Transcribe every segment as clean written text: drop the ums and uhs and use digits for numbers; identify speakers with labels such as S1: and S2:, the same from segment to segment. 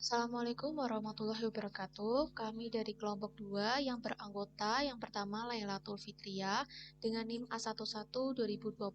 S1: Assalamualaikum warahmatullahi wabarakatuh. Kami dari kelompok 2 yang beranggota yang pertama Lailatul Fitriya dengan NIM A11 2020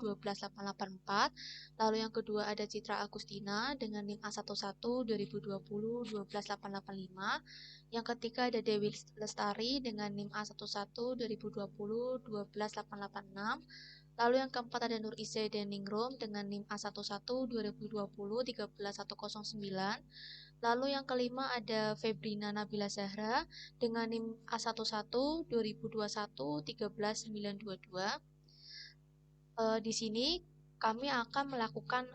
S1: 12884. Lalu yang kedua ada Citra Agustina dengan NIM A11 2020 12885. Yang ketiga ada Dewi Lestari dengan NIM A11 2020 12886. Lalu yang keempat ada Nur Ise Deningrum dengan NIM A11 2020 13109. Lalu yang kelima ada Febrina Nabila Zahra dengan NIM A11 2021 13922. Di sini kami akan melakukan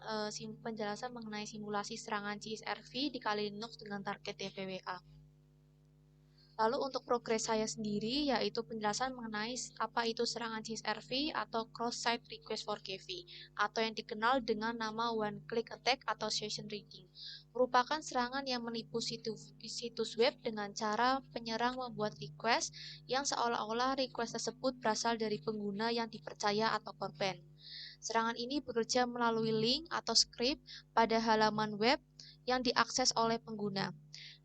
S1: penjelasan mengenai simulasi serangan CSRV di Kali Linux dengan target DPWA. Lalu untuk progres saya sendiri yaitu penjelasan mengenai apa itu serangan CSRV atau Cross-Site Request for KV atau yang dikenal dengan nama One Click Attack atau Session Rigging. Merupakan serangan yang menipu situs web dengan cara penyerang membuat request yang seolah-olah request tersebut berasal dari pengguna yang dipercaya atau korban. Serangan ini bekerja melalui link atau script pada halaman web yang diakses oleh pengguna.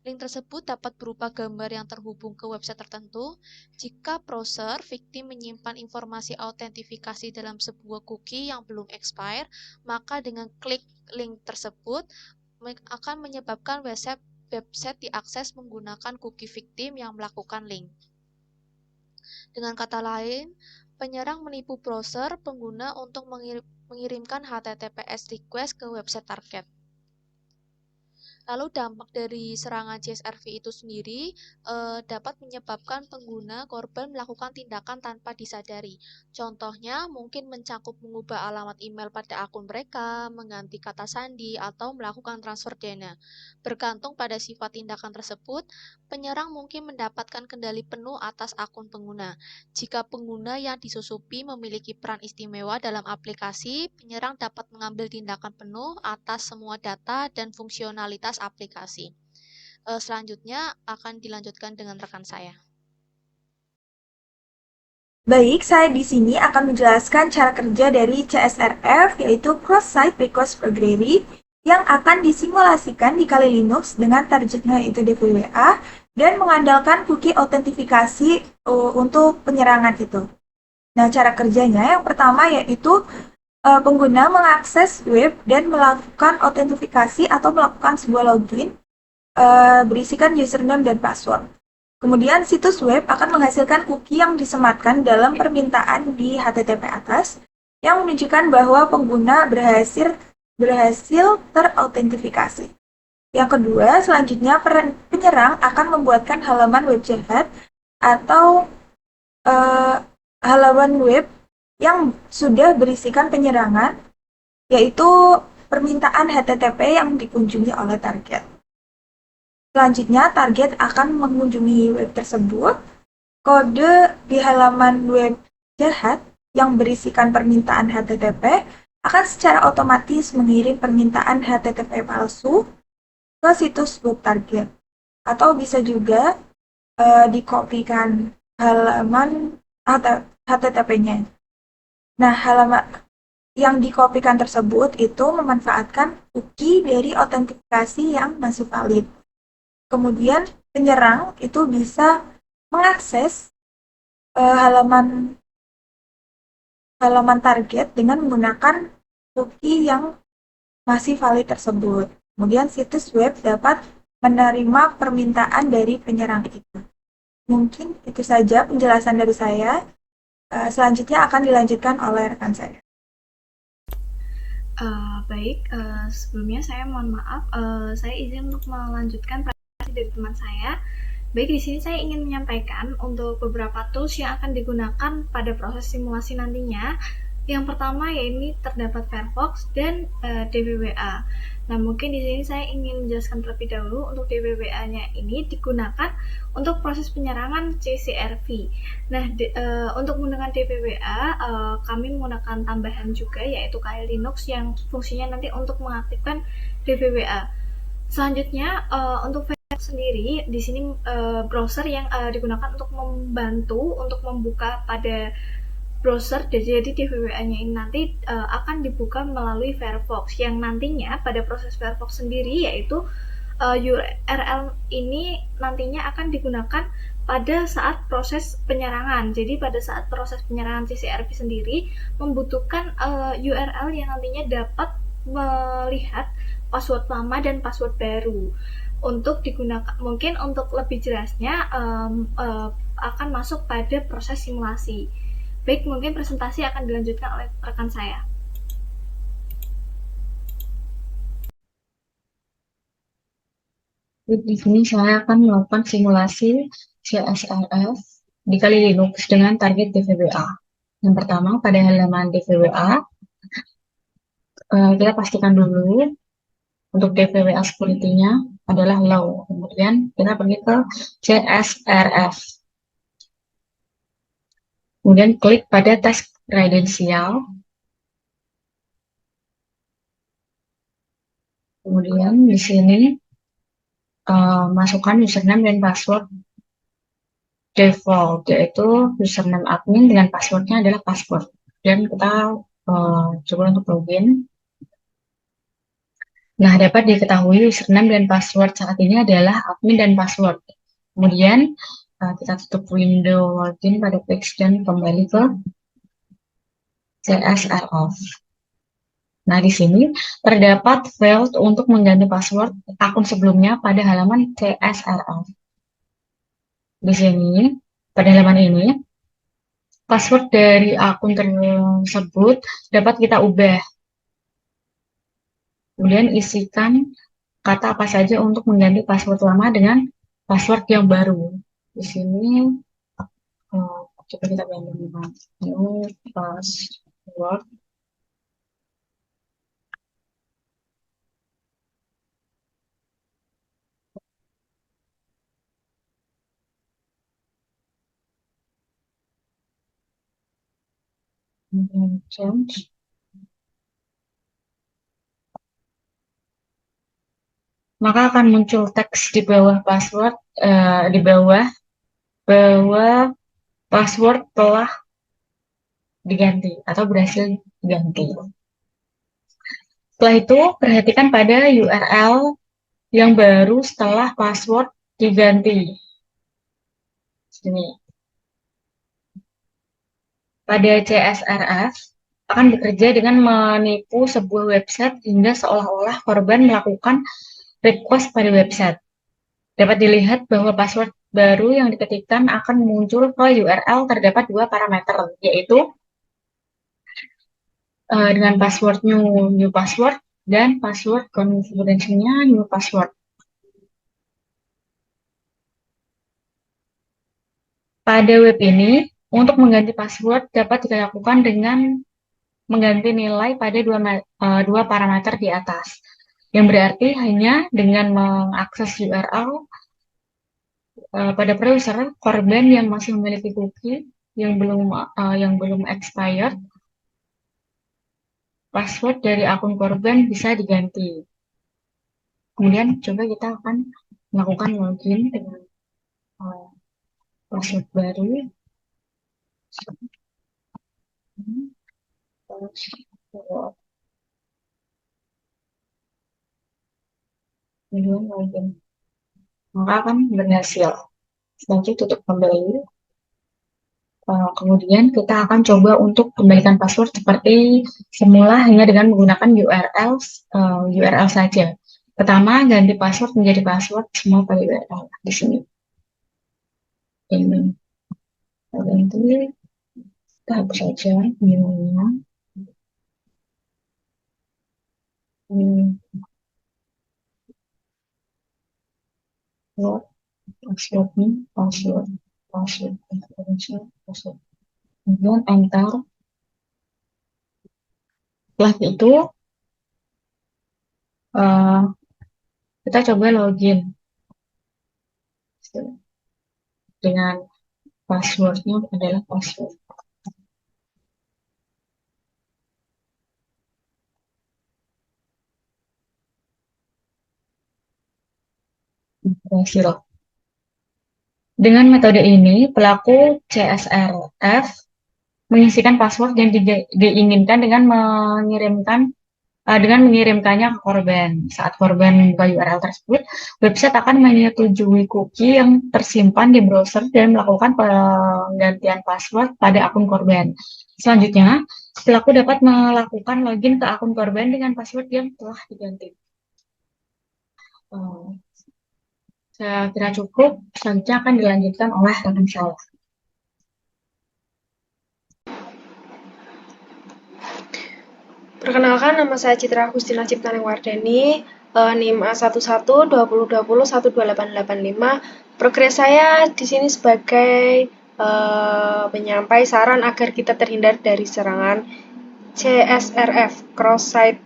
S1: Link tersebut dapat berupa gambar yang terhubung ke website tertentu. Jika browser victim menyimpan informasi autentifikasi dalam sebuah cookie yang belum expire, maka dengan klik link tersebut akan menyebabkan website diakses menggunakan cookie victim yang melakukan link. Dengan kata lain, penyerang menipu browser pengguna untuk mengirimkan HTTPS request ke website target. Lalu dampak dari serangan CSRV itu sendiri dapat menyebabkan pengguna korban melakukan tindakan tanpa disadari. Contohnya mungkin mencakup mengubah alamat email pada akun mereka, mengganti kata sandi, atau melakukan transfer dana. Bergantung pada sifat tindakan tersebut, penyerang mungkin mendapatkan kendali penuh atas akun pengguna. Jika pengguna yang disusupi memiliki peran istimewa dalam aplikasi, penyerang dapat mengambil tindakan penuh atas semua data dan fungsionalitas aplikasi. Selanjutnya akan dilanjutkan dengan rekan saya.
S2: Baik, saya di sini akan menjelaskan cara kerja dari CSRF, yaitu Cross-Site Request for Query, yang akan disimulasikan di Kali Linux dengan targetnya yaitu DPWA, dan mengandalkan cookie autentifikasi untuk penyerangan itu. Nah, cara kerjanya yang pertama yaitu pengguna mengakses web dan melakukan autentifikasi atau melakukan sebuah login berisikan username dan password. Kemudian situs web akan menghasilkan cookie yang disematkan dalam permintaan di HTTP atas yang menunjukkan bahwa pengguna berhasil terautentifikasi. Yang kedua, selanjutnya penyerang akan membuatkan halaman web jahat atau halaman web yang sudah berisikan penyerangan, yaitu permintaan HTTP yang dikunjungi oleh target. Selanjutnya, target akan mengunjungi web tersebut. Kode di halaman web jahat yang berisikan permintaan HTTP akan secara otomatis mengirim permintaan HTTP palsu ke situs web target. Atau bisa juga dikopikan halaman HTTP-nya. Nah, halaman yang dikopikan tersebut itu memanfaatkan cookie dari autentifikasi yang masih valid. Kemudian penyerang itu bisa mengakses halaman target dengan menggunakan cookie yang masih valid tersebut. Kemudian situs web dapat menerima permintaan dari penyerang itu. Mungkin itu saja penjelasan dari saya. Selanjutnya akan dilanjutkan oleh rekan saya.
S3: Baik, sebelumnya saya mohon maaf, saya izin untuk melanjutkan presentasi dari teman saya. Baik, di sini saya ingin menyampaikan untuk beberapa tools yang akan digunakan pada proses simulasi nantinya. Yang pertama yaitu terdapat Firefox dan DWWA. Nah, mungkin di sini saya ingin menjelaskan terlebih dahulu untuk DWWA-nya ini digunakan untuk proses penyerangan CSRV. Nah, untuk menggunakan DWWA, kami menggunakan tambahan juga yaitu Kali Linux yang fungsinya nanti untuk mengaktifkan DWWA. Selanjutnya untuk Firefox sendiri di sini browser yang digunakan untuk membantu untuk membuka pada browser, jadi DWWA-nya ini nanti akan dibuka melalui Firefox yang nantinya pada proses Firefox sendiri yaitu URL ini nantinya akan digunakan pada saat proses penyerangan. Jadi pada saat proses penyerangan CCRP sendiri membutuhkan URL yang nantinya dapat melihat password lama dan password baru untuk digunakan. Mungkin untuk lebih jelasnya akan masuk pada proses simulasi. Baik, mungkin presentasi akan dilanjutkan oleh rekan saya.
S4: Di sini saya akan melakukan simulasi CSRF di Kali Linux dengan target DVWA. Yang pertama, pada halaman DVWA, kita pastikan dulu untuk DVWA security-nya adalah low. Kemudian kita pergi ke CSRF. Kemudian klik pada tes kredensial. Kemudian di sini masukkan username dan password default, yaitu username admin dengan passwordnya adalah password. Dan kita coba untuk login. Nah, dapat diketahui username dan password saat ini adalah admin dan password. Kemudian kita tutup window login pada page dan kembali ke CSRF. Nah, di sini terdapat failed untuk mengganti password akun sebelumnya pada halaman CSRF. Di sini, pada halaman ini, password dari akun tersebut dapat kita ubah. Kemudian isikan kata apa saja untuk mengganti password lama dengan password yang baru. Di sini, coba kita ganti new password. Change. Maka akan muncul teks di bawah password, di bawah password telah diganti atau berhasil diganti. Setelah itu, perhatikan pada URL yang baru setelah password diganti. Sini. Pada CSRF akan bekerja dengan menipu sebuah website hingga seolah-olah korban melakukan request pada website. Dapat dilihat bahwa password baru yang diketikkan akan muncul ke URL terdapat dua parameter, yaitu dengan password new password dan password confidentialnya new password. Pada web ini, untuk mengganti password dapat dilakukan dengan mengganti nilai pada dua parameter di atas, yang berarti hanya dengan mengakses URL pada browser korban yang masih memiliki cookie yang belum expired, password dari akun korban bisa diganti. Kemudian coba kita akan melakukan login dengan password baru. Kemudian login. Maka akan berhasil. Selanjutnya tutup kembali. Kemudian kita akan coba untuk kembalikan password seperti semula hanya dengan menggunakan URL saja. Pertama, ganti password menjadi password semua pada URL di sini. Ini ganti, kita hapus saja new-nya. Password, kemudian enter. Setelah itu kita coba login dengan passwordnya adalah password. Berhasil. Dengan metode ini, pelaku CSRF mengisikan password yang diinginkan dengan mengirimkan dengan mengirimkannya ke korban. Saat korban membuka URL tersebut, website akan menyetujui cookie yang tersimpan di browser dan melakukan penggantian password pada akun korban. Selanjutnya, pelaku dapat melakukan login ke akun korban dengan password yang telah diganti. Saya kira cukup, selanjutnya akan dilanjutkan oleh rekan saya.
S5: Perkenalkan, nama saya Citra Agustina Ciptaningwardani, NIM A112020128885. Progres saya di sini sebagai penyampai saran agar kita terhindar dari serangan CSRF, Cross-Site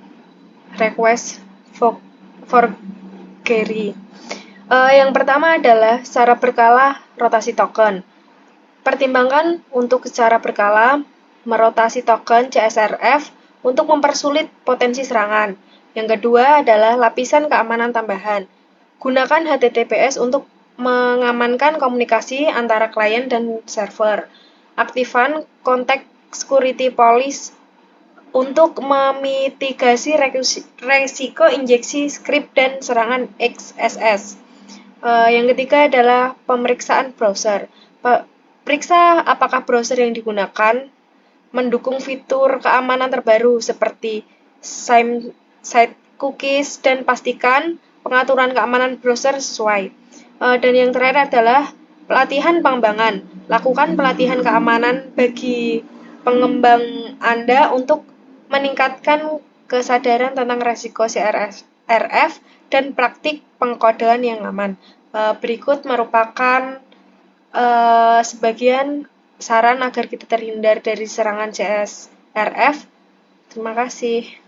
S5: Request Forgery. Yang pertama adalah secara berkala rotasi token. Pertimbangkan untuk secara berkala merotasi token CSRF untuk mempersulit potensi serangan. Yang kedua adalah lapisan keamanan tambahan. Gunakan HTTPS untuk mengamankan komunikasi antara klien dan server. Aktifkan Context Security Policy untuk memitigasi resiko injeksi script dan serangan XSS. Yang ketiga adalah pemeriksaan browser. Periksa apakah browser yang digunakan mendukung fitur keamanan terbaru seperti site cookies dan pastikan pengaturan keamanan browser sesuai. Dan yang terakhir adalah pelatihan pengembangan. Lakukan pelatihan keamanan bagi pengembang Anda untuk meningkatkan kesadaran tentang resiko CSRF dan praktik pengkodean yang aman. Berikut merupakan sebagian saran agar kita terhindar dari serangan CSRF. Terima kasih.